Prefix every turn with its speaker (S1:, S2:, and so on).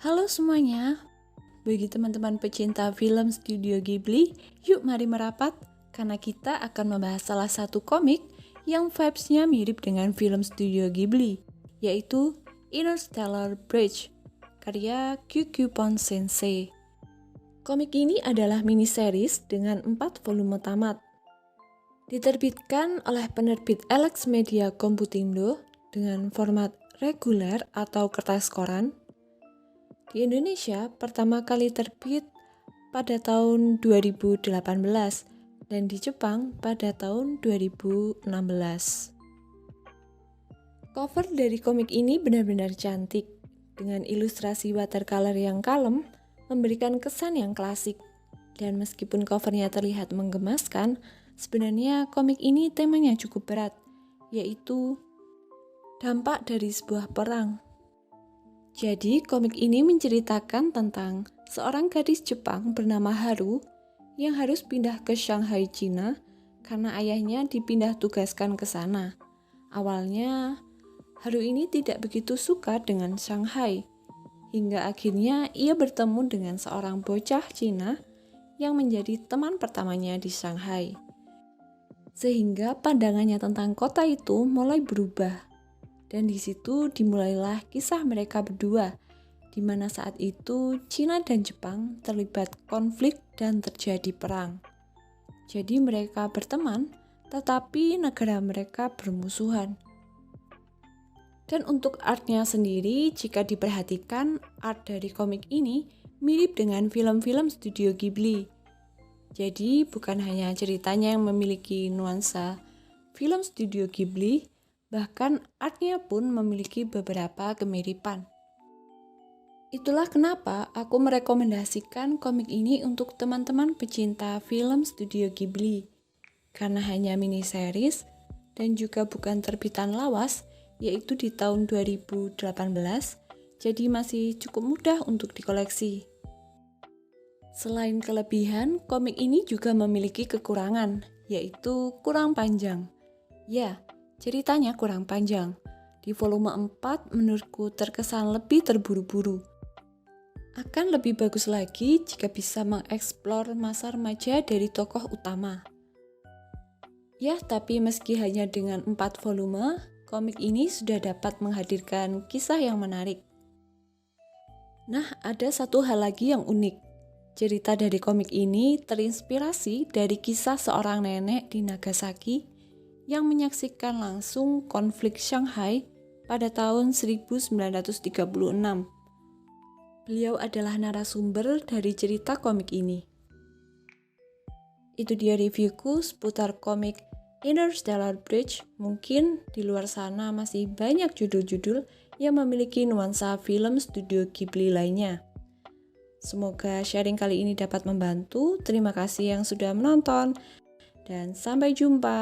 S1: Halo semuanya, bagi teman-teman pecinta film Studio Ghibli, yuk mari merapat karena kita akan membahas salah satu komik yang vibes-nya mirip dengan film Studio Ghibli, yaitu Interstellar Bridge, karya Kyukkyupon Sensei. Komik ini adalah mini series dengan 4 volume tamat. Diterbitkan oleh penerbit Alex Media Computindo dengan format reguler atau kertas koran. Di Indonesia pertama kali terbit pada tahun 2018 dan di Jepang pada tahun 2016. Cover dari komik ini benar-benar cantik, dengan ilustrasi watercolor yang kalem, memberikan kesan yang klasik. Dan meskipun covernya terlihat menggemaskan, sebenarnya komik ini temanya cukup berat, yaitu dampak dari sebuah perang. Jadi, komik ini menceritakan tentang seorang gadis Jepang bernama Haru yang harus pindah ke Shanghai, China karena ayahnya dipindah tugaskan ke sana. Awalnya, Haru ini tidak begitu suka dengan Shanghai, hingga akhirnya ia bertemu dengan seorang bocah Cina yang menjadi teman pertamanya di Shanghai. Sehingga pandangannya tentang kota itu mulai berubah. Dan di situ dimulailah kisah mereka berdua, di mana saat itu Cina dan Jepang terlibat konflik dan terjadi perang. Jadi mereka berteman, tetapi negara mereka bermusuhan. Dan untuk artnya sendiri, jika diperhatikan, art dari komik ini mirip dengan film-film Studio Ghibli. Jadi bukan hanya ceritanya yang memiliki nuansa film Studio Ghibli, bahkan artnya pun memiliki beberapa kemiripan. Itulah kenapa aku merekomendasikan komik ini untuk teman-teman pecinta film Studio Ghibli. Karena hanya mini series dan juga bukan terbitan lawas, yaitu di tahun 2018, jadi masih cukup mudah untuk dikoleksi. Selain kelebihan, komik ini juga memiliki kekurangan, yaitu kurang panjang. Ya, ceritanya kurang panjang. Di volume 4 menurutku terkesan lebih terburu-buru. Akan lebih bagus lagi jika bisa mengeksplor masa remaja dari tokoh utama. Ya, tapi meski hanya dengan 4 volume, komik ini sudah dapat menghadirkan kisah yang menarik. Nah, ada satu hal lagi yang unik. Cerita dari komik ini terinspirasi dari kisah seorang nenek di Nagasaki yang menyaksikan langsung konflik Shanghai pada tahun 1936. Beliau adalah narasumber dari cerita komik ini. Itu dia reviewku seputar komik Interstellar Bridge. Mungkin di luar sana masih banyak judul-judul yang memiliki nuansa film Studio Ghibli lainnya. Semoga sharing kali ini dapat membantu. Terima kasih yang sudah menonton. Dan sampai jumpa.